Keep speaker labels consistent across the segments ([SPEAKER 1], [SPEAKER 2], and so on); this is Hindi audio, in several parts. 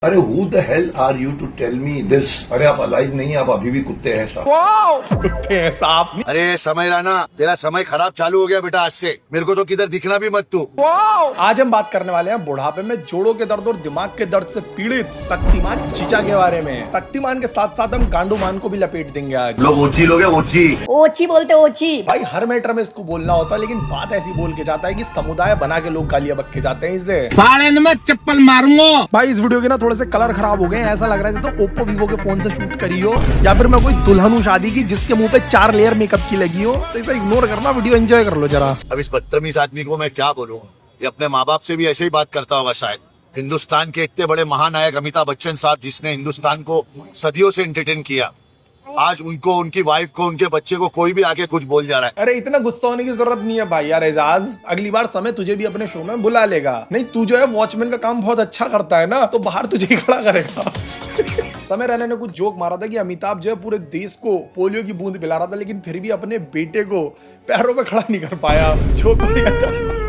[SPEAKER 1] अरे who the hell are you to tell me this? अरे आप अलाइव नहीं, आप अभी भी कुत्ते हैं साहब।
[SPEAKER 2] कुत्ते हैं साहब।
[SPEAKER 3] अरे समय राना, तेरा समय खराब चालू हो गया बेटा आज से। मेरे को तो किधर दिखना भी मत तू।
[SPEAKER 2] आज हम बात करने वाले हैं बुढ़ापे में जोड़ों के दर्द और दिमाग के दर्द से पीड़ित शक्तिमान चीचा के बारे में। शक्तिमान के साथ साथ हम गांडूमान को भी लपेट देंगे आज।
[SPEAKER 3] लोग ऊंची लोग हैं, ऊंची
[SPEAKER 4] ओची बोलते ओची।
[SPEAKER 2] भाई हर मैटर में इसको बोलना होता है, लेकिन बात ऐसी बोल के जाता है कि समुदाय बना के लोग गालियां बक के जाते हैं इसे।
[SPEAKER 5] साले में चप्पल मारूंगा।
[SPEAKER 2] भाई इस वीडियो के ना थोड़े से कलर खराब हो गए हैं, ऐसा लग रहा है जैसे ओप्पो वीवो के फोन से शूट करी हो, या फिर मैं कोई दुल्हन हूँ शादी की जिसके मुंह पे 4 लेयर मेकअप की लगी हो। तो इसे इग्नोर करना, वीडियो एंजॉय कर लो जरा।
[SPEAKER 3] अब इस बदतमीज आदमी को मैं क्या बोलूं? ये अपने माँ बाप से भी ऐसे ही बात करता होगा शायद। हिंदुस्तान के इतने बड़े महानायक अमिताभ बच्चन साहब, जिसने हिंदुस्तान को सदियों से एंटरटेन किया, आज उनको, उनकी वाइफ को, उनके बच्चे को कोई भी आके कुछ बोल जा रहा है।
[SPEAKER 2] अरे इतना गुस्सा होने की जरूरत नहीं है भाई यार एजाज। अगली बार समय तुझे भी अपने शो में बुला लेगा। नहीं, तू जो है वॉचमैन का काम बहुत अच्छा करता है ना, तो बाहर तुझे ही खड़ा करेगा। समय रैना ने कुछ जोक मारा था कि अमिताभ जो है पूरे देश को पोलियो की बूंद पिला रहा था, लेकिन फिर भी अपने बेटे को पैरों पे खड़ा नहीं कर पाया। जोक बढ़िया था,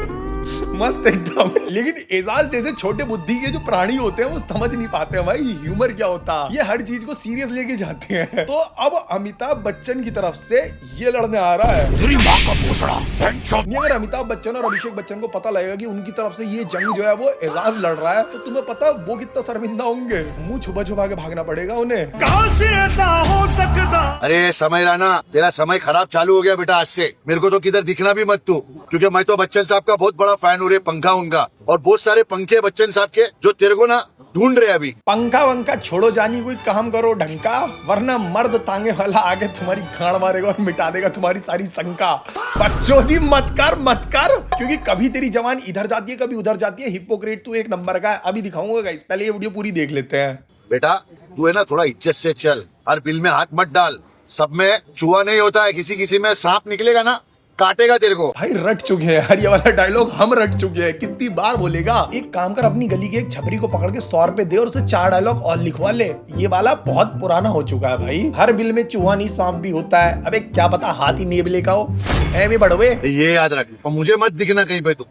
[SPEAKER 2] मस्त एकदम। लेकिन एजाज जैसे छोटे बुद्धि के जो प्राणी होते हैं वो समझ नहीं पाते हैं भाई ह्यूमर क्या होता है। ये हर चीज को सीरियस लेके जाते हैं। तो अब अमिताभ बच्चन की तरफ से ये लड़ने आ रहा है। तेरी माँ का पोसड़ा। नहीं, अगर अमिताभ बच्चन और अभिषेक बच्चन को पता लगेगा कि उनकी तरफ से ये जंग जो है वो एजाज लड़ रहा है, तो तुम्हें पता वो कितना शर्मिंदा होंगे। मुंह छुपा छुपा के भागना पड़ेगा उन्हें। काश ऐसा हो सकता।
[SPEAKER 3] अरे समय राना, तेरा समय खराब चालू हो गया बेटा आज से। मेरे को तो किधर दिखना भी मत तू, क्योंकि मैं तो बच्चन साहब का बहुत बड़ा फैन हूँ रे। पंखा उनका और बहुत सारे पंखे बच्चन साहब के जो तेरे को ना ढूंढ रहे अभी।
[SPEAKER 2] पंखा वंखा छोड़ो जानी, कोई काम करो ढंग का, वरना मर्द तांगे वाला आगे तुम्हारी गाड़ मारेगा और मिटा देगा तुम्हारी सारी शंका। बकचोदी मत कर, क्योंकि कभी तेरी जवान इधर जाती है कभी उधर जाती है। हिपोक्रेट तू एक नंबर का है, अभी दिखाऊंगा गाइस। पहले ये वीडियो पूरी देख लेते हैं।
[SPEAKER 3] बेटा तू है ना, थोड़ा इज्जत से चल, हर बिल में हाथ मत डाल। सब में चूहा नहीं होता है, किसी किसी में सांप निकलेगा ना, काटेगा तेरे को।
[SPEAKER 2] भाई रट चुके हैं यार, ये वाला डायलॉग हम रट चुके हैं। कितनी बार बोलेगा? एक काम कर, अपनी गली के एक छपरी को पकड़ के 100 रुपए दे और उसे 4 डायलॉग और लिखवा ले। ये वाला बहुत पुराना हो चुका है भाई। हर बिल में चूहा नहीं सांप भी होता है। अबे क्या पता हाथी नेबले का हो। है भी बड़वे,
[SPEAKER 3] ये याद रख। और मुझे मत दिखना कहीं पे, तू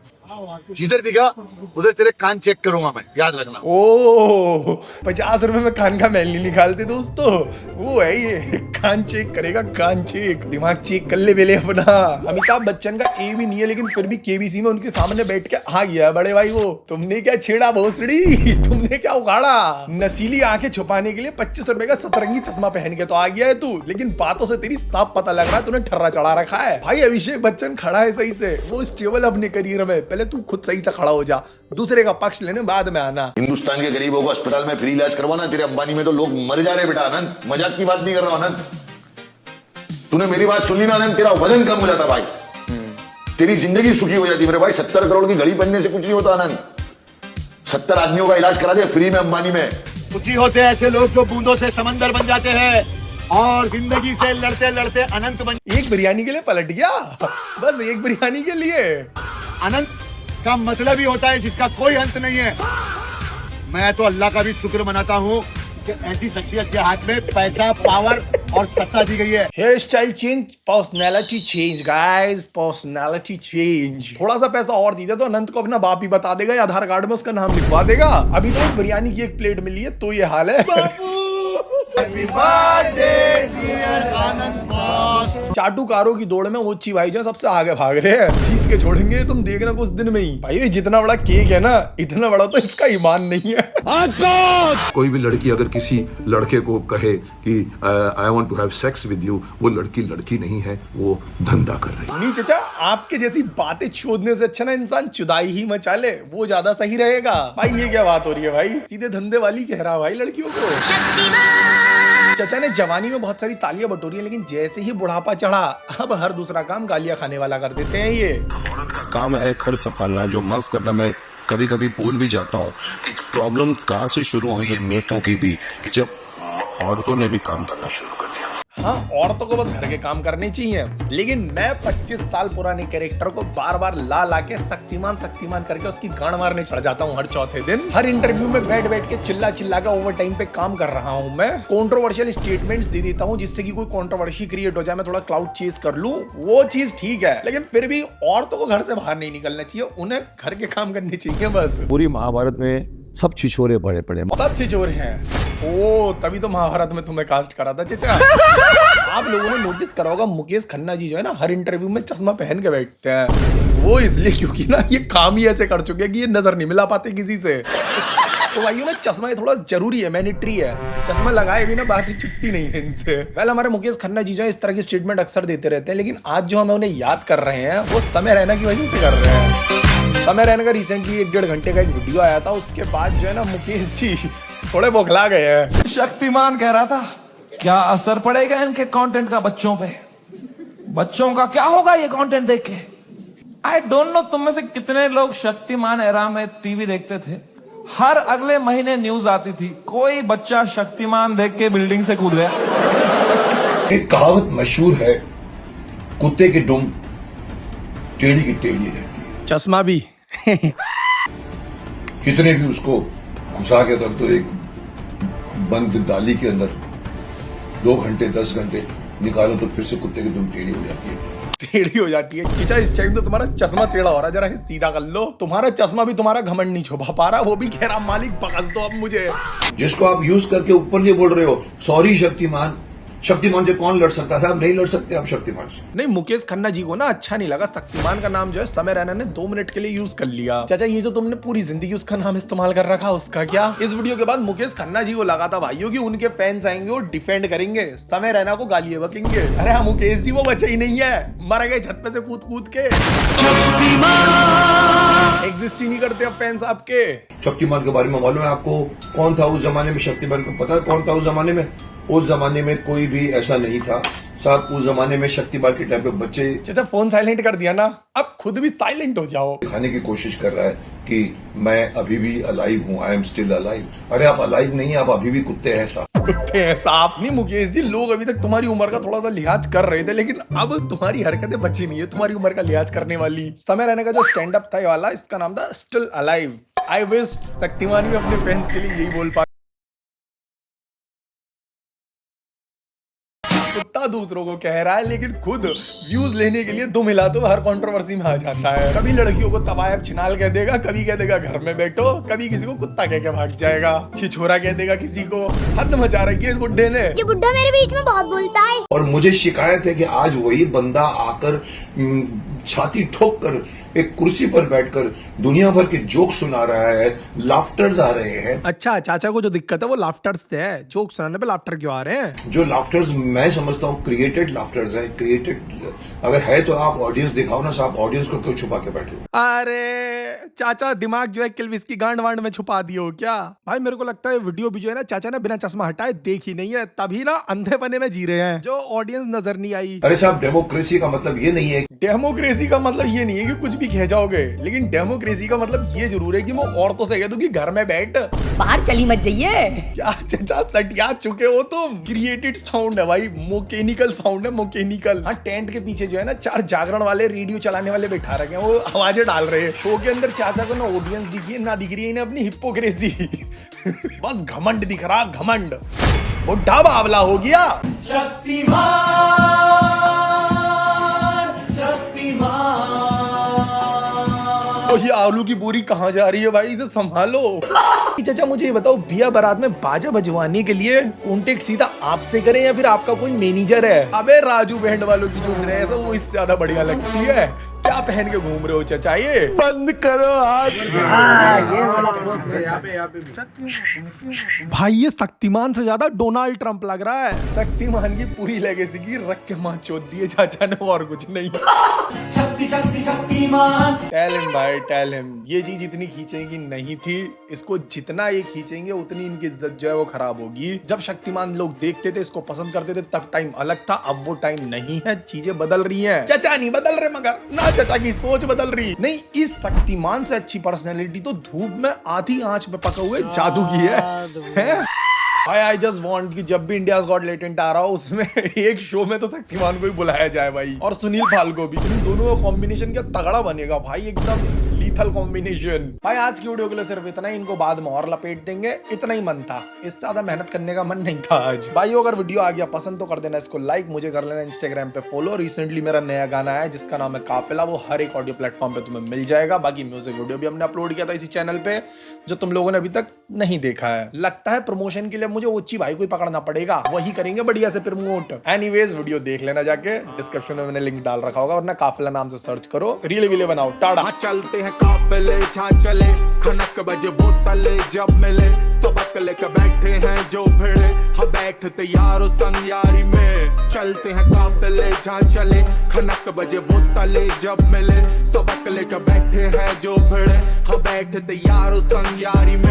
[SPEAKER 3] जिधर दिखा उधर तेरे कान चेक करूंगा मैं, याद रखना।
[SPEAKER 2] ओ 50 रुपए में कान का मैल नहीं निकालते दोस्तों, वो है ये कान चेक करेगा, कान चेक। दिमाग चेक कर ले बेले अपना। अमिताभ बच्चन का ए भी नहीं है, लेकिन फिर भी केबीसी में उनके सामने बैठ के आ गया बड़े भाई वो। तुमने क्या छेड़ा भोसड़ी, तुमने क्या उखाड़ा? नसीली आंखें छुपाने के लिए 25 रुपए का सतरंगी चश्मा पहन के तो आ गया है तू, लेकिन बातों से तेरी साफ पता लग रहा है तूने ठर्रा चढ़ा रखा है। भाई अभिषेक बच्चन खड़ा है सही से, वो स्टेबल अपने करियर में। पहले तू खुद सही से खड़ा हो जा, दूसरे का पक्ष लेने बाद में आना।
[SPEAKER 6] हिंदुस्तान के गरीबों को अस्पताल में फ्री इलाज करवाना। तेरे अंबानी में तो लोग मर जा रहे बेटा। आनंद, मजाक की बात नहीं कर रहा आनंद। तूने मेरी बात सुन ली ना आनंद, तेरा वजन कम हो जाता भाई, तेरी जिंदगी सुखी हो जाती मेरे भाई। 70 करोड़ की घड़ी बनने से कुछ नहीं होता आनंद। 70 आदमियों का इलाज करा दे फ्री में अंबानी में।
[SPEAKER 3] कुछ ही होते ऐसे लोग जो बूंदों से समंदर बन जाते हैं और जिंदगी से लड़ते लड़ते अनंत बन।
[SPEAKER 2] एक बिरयानी के लिए पलट गया, बस एक बिरयानी के लिए।
[SPEAKER 3] अनंत का मतलब ही होता है जिसका कोई अंत नहीं है। मैं तो अल्लाह का भी शुक्र मनाता हूँ कि ऐसी शख्सियत के हाथ में पैसा, पावर और सत्ता दी गई है।
[SPEAKER 2] Hair style change, personality change guys, personality change. थोड़ा सा पैसा और दीजिए तो अनंत को अपना बाप ही बता देगा, या आधार कार्ड में उसका नाम लिखवा देगा। अभी तो बिरयानी की एक प्लेट मिली है तो ये हाल है। चाटुकारों की दौड़ में ओची भाई जो सबसे आगे भाग रहे हैं, जीत के छोड़ेंगे तुम देखना कुछ दिन में ही। भाई जितना बड़ा केक है ना, इतना बड़ा तो इसका ईमान नहीं है।
[SPEAKER 1] कोई भी लड़की अगर किसी लड़के को कहे कि I want to have sex with you, वो लड़की लड़की नहीं है, वो धंधा कर रही है।
[SPEAKER 2] नहीं चाचा, आपके जैसी बातें छोड़ने से अच्छा ना इंसान चुदाई ही मचा ले, वो ज्यादा सही रहेगा। भाई ये क्या बात हो रही है भाई, सीधे धंधे वाली कह रहा भाई लड़कियों को। चाचा ने जवानी में बहुत सारी तालियां बटोरी हैं, लेकिन जैसे ही बुढ़ापा चढ़ा अब हर दूसरा काम गालियां खाने वाला कर देते हैं ये।
[SPEAKER 6] औरत का काम है घर संभालना, जो माफ करना मैं कभी कभी भूल भी जाता हूँ कि प्रॉब्लम कहाँ से शुरू हुई है मेटों की भी, कि जब औरतों ने भी काम करना शुरू कर दिया।
[SPEAKER 2] हाँ, औरतों को बस घर के काम करने चाहिए, लेकिन मैं 25 साल पुराने कैरेक्टर को बार बार ला के शक्तिमान करके उसकी गांड मारने चढ़ जाता हूँ हर चौथे दिन। हर इंटरव्यू में बैठ के चिल्ला के ओवर टाइम पे काम कर रहा हूँ मैं। कंट्रोवर्शियल स्टेटमेंट्स दे देता हूँ जिससे कि कोई कंट्रोवर्सी क्रिएट हो जाए, मैं थोड़ा क्लाउड चेज कर लूँ, वो चीज ठीक है। लेकिन फिर भी औरतों को घर से बाहर नहीं निकलना चाहिए, उन्हें घर के काम करने चाहिए बस।
[SPEAKER 7] पूरी महाभारत में
[SPEAKER 4] सब छिछोरे पड़े पड़े।
[SPEAKER 2] सब छिछोरे हैं। ओ तभी तो महाभारत में तुम्हें कास्ट करा था चचा। आप लोगों ने नोटिस करा होगा मुकेश खन्ना जी जो है ना हर इंटरव्यू में चश्मा पहन के बैठते हैं। वो इसलिए क्योंकि ना ये काम ही ऐसे कर चुके हैं कि ये नजर नहीं मिला पाते किसी से। तो भाइयों ना चश्मा ये थोड़ा जरूरी है, मैंडेटरी है। चश्मा लगाए भी ना बात ही चुकती नहीं है इनसे। पहले हमारे मुकेश खन्ना जी जो है इस तरह की स्टेटमेंट अक्सर देते रहते हैं, लेकिन आज जो हम उन्हें याद कर रहे हैं वो समय रैना की वजह से कर रहे हैं। समय रैना का रिसेंटली 1-1.5 घंटे का एक वीडियो आया था, उसके बाद जो है ना मुकेश जी थोड़े बौखला गए हैं।
[SPEAKER 7] शक्तिमान कह रहा था क्या असर पड़ेगा इनके कंटेंट का बच्चों पे, बच्चों का क्या होगा ये कंटेंट देख के। आई डोंट नो तुम में से कितने लोग शक्तिमान एरा में टीवी देखते थे। हर अगले महीने न्यूज आती थी कोई बच्चा शक्तिमान देख के बिल्डिंग से कूद गया।
[SPEAKER 1] एक कहावत मशहूर है, कुत्ते की दुम टेढ़ी की टेढ़ी रहती है।
[SPEAKER 2] चश्मा भी
[SPEAKER 1] कितने भी उसको घुसा के रख दो एक बंद डाली के अंदर, 2 घंटे 10 घंटे निकालो तो फिर से कुत्ते की दुम टेढ़ी हो जाती है।
[SPEAKER 2] टेढ़ी हो जाती है। चीचा इस टाइम तो तुम्हारा चश्मा टेढ़ा हो रहा है, जरा सीधा कर लो। तुम्हारा चश्मा भी तुम्हारा घमंड नहीं छुपा पा रहा, वो भी कह रहा मालिक बकस दो अब मुझे।
[SPEAKER 1] जिसको आप यूज करके ऊपर नहीं बोल रहे हो सॉरी शक्तिमान, शक्तिमान से कौन लड़ सकता था? आप नहीं लड़ सकते आप शक्तिमान से।
[SPEAKER 2] नहीं मुकेश खन्ना जी को ना अच्छा नहीं लगा शक्तिमान का नाम जो है समय रैना ने 2 मिनट के लिए यूज कर लिया। चाचा ये जो तुमने पूरी जिंदगी उसका नाम इस्तेमाल कर रखा उसका क्या? इस वीडियो के बाद मुकेश खन्ना जी को लगा था भाइयों कि उनके फैंस आएंगे और डिफेंड करेंगे, समय रैना को गालियां बकेंगे। अरे हाँ मुकेश जी वो बचे ही नहीं है, मर गए छत पे से कूद कूद के। एग्जिस्ट ही नहीं करते अब फैंस आपके।
[SPEAKER 1] शक्तिमान के बारे में मालूम है आपको? कौन था उस जमाने में शक्तिमान को पता है कौन था उस जमाने में? उस जमाने में कोई भी ऐसा नहीं था साहब। उस जमाने में शक्तिमान के टाइम पे बच्चे,
[SPEAKER 2] चाचा फोन साइलेंट कर दिया ना, अब खुद भी साइलेंट हो जाओ।
[SPEAKER 1] दिखाने की कोशिश कर रहा है कि मैं अभी भी अलाइव हूँ, आई एम स्टिल अलाइव। अरे आप अलाइव नहीं, आप अभी भी कुत्ते हैं साहब।
[SPEAKER 2] कुत्ते हैं साहब नहीं मुकेश जी, लोग अभी तक तुम्हारी उम्र का थोड़ा सा लिहाज कर रहे थे, लेकिन अब तुम्हारी हरकतें बची नहीं है तुम्हारी उम्र का लिहाज करने वाली। समय रहने का जो स्टैंड अप था ये वाला, इसका नाम था still alive. I wish Shaktimaan भी अपने फैंस के लिए यही बोल पा। कुत्ता दूसरों को कह रहा है लेकिन खुद व्यूज लेने के लिए दुम हिला तो हर कंट्रोवर्सी में आ जाता है। कभी लड़कियों को तवायब छिनाल कह देगा, कभी कह देगा घर में बैठो, कभी किसी को कुत्ता कह के भाग जाएगा, छिछोरा कह देगा किसी को। हद मचा रखी है इस बुड्ढे ने।
[SPEAKER 8] ये बुड्ढा मेरे बीच में बहुत बोलता है।
[SPEAKER 1] और मुझे शिकायत है कि आज वही बंदा आकर छाती ठोक कर एक कुर्सी पर बैठकर दुनिया भर के जोक सुना रहा है, लाफ्टर्स आ रहे हैं।
[SPEAKER 2] अच्छा चाचा को जो दिक्कत है वो लाफ्टर्स से है, जोक सुनाने पे लाफ्टर क्यों आ रहे हैं?
[SPEAKER 1] जो लाफ्टर्स मैं समझता हूँ क्रिएटेड लाफ्टर्स है। क्रिएटेड अगर है तो आप ऑडियंस दिखाओ ना साहब, ऑडियंस को क्यों छुपा के बैठे हो?
[SPEAKER 2] अरे चाचा दिमाग जो है किलविस की गांड वांड में छुपा दियो क्या? भाई मेरे को लगता है वीडियो भी जो है ना चाचा ने बिना चश्मा हटाए देखी नहीं है, तभी ना अंधे बने में जी रहे हैं, जो ऑडियंस नजर नहीं आई।
[SPEAKER 1] अरे साहब डेमोक्रेसी का मतलब ये नहीं है।
[SPEAKER 2] डेमोक्रेसी का मतलब ये नहीं है कि कुछ भी कह जाओगे, लेकिन डेमोक्रेसी का मतलब ये जरूर है कि मैं औरतों से कह दूं कि घर में बैठ,
[SPEAKER 9] बाहर चली मत जाइए।
[SPEAKER 2] क्या चाचा सटिया चुके हो तुम? क्रिएटेड साउंड है भाई, मोकेनिकल साउंड है, मोकेनिकल। हाँ टेंट के पीछे जो है ना 4 जागरण वाले रेडियो चलाने वाले बैठा रखे हैं, वो आवाजें डाल रहे हैं। शो के अंदर चाचा को ना ऑडियंस दिखी है ना दिख रही है इन्हें अपनी हिप्पोक्रेसी। बस घमंड दिख रहा, घमंड। बुढ़ा बावला हो गया। तो ये आलू की पूरी कहाँ जा रही है भाई, इसे संभालो। चाचा मुझे ये बताओ, बिया बारात में बाजा बजवाने के लिए कॉन्टेक्ट सीधा आपसे करें या फिर आपका कोई मैनेजर है? अबे राजू बैंड वालों की जो ड्रेस है वो इससे ज्यादा बढ़िया लगती है। क्या पहन के घूम रहे हो चाचा? ये बंद करो हाथ। भाई ये शक्तिमान से ज्यादा डोनाल्ड ट्रंप लग रहा है। शक्तिमान की पूरी लेगेसी की रख के मां चोद दी है चाचा ने, और कुछ नहीं। टेल हिम भाई टेल हिम, ये चीज इतनी खींचेगी नहीं थी, इसको जितना ये खींचेंगे उतनी इनकी इज्जत जो है वो खराब होगी। जब शक्तिमान लोग देखते थे, इसको पसंद करते थे, तब टाइम अलग था, अब वो टाइम नहीं है, चीजें बदल रही हैं। चाचा नहीं बदल रहे, मगर ना चाचा की सोच बदल रही नहीं। इस शक्तिमान से अच्छी पर्सनैलिटी तो धूप में आधी आंच में पका हुए जादू की है? आई जस्ट वांट कि जब भी इंडियाज गॉट लेटेंट आ रहा हो उसमें एक शो में तो शक्तिमान को ही बुलाया जाए भाई, और सुनील फाल को भी। इन दोनों का कॉम्बिनेशन क्या तगड़ा बनेगा भाई, एकदम लीथल कॉम्बिनेशन। भाई आज की वीडियो के लिए सिर्फ इतना ही, इनको बाद में और लपेट देंगे, इतना ही मन था, इससे ज्यादा मेहनत करने का मन नहीं था आज। भाइयों अगर वीडियो आ गया पसंद तो कर देना इसको लाइक, मुझे कर लेना इंस्टाग्राम पे फॉलो। रिसेंटली मेरा नया गाना है जिसका नाम है काफिला, वो हर एक ऑडियो प्लेटफॉर्म पे तुम्हें मिल जाएगा। बाकी म्यूजिक वीडियो भी हमने अपलोड किया था इसी चैनल पे जो तुम लोगों ने अभी तक नहीं देखा है। लगता है प्रमोशन के लिए मुझे ओची भाई को ही पकड़ना पड़ेगा, वही करेंगे बढ़िया से प्रमोट। एनीवेज वीडियो देख लेना जाके, डिस्क्रिप्शन में मैंने लिंक डाल रखा होगा, वरना काफिला नाम से सर्च करो, रील वीले बनाओ। टाटा।
[SPEAKER 4] चलते हैं काफिले छा चले, खनक बजे बोतले जब मिले, सबक लेकर बैठे हैं जो भिड़े, हम बैठते यारो संग यारी में। चलते हैं काफिले छा चले, खनक बजे बोतले जब मिले, सबक लेकर बैठे हैं जो भिड़े, हम बैठते यारो संग यारी में।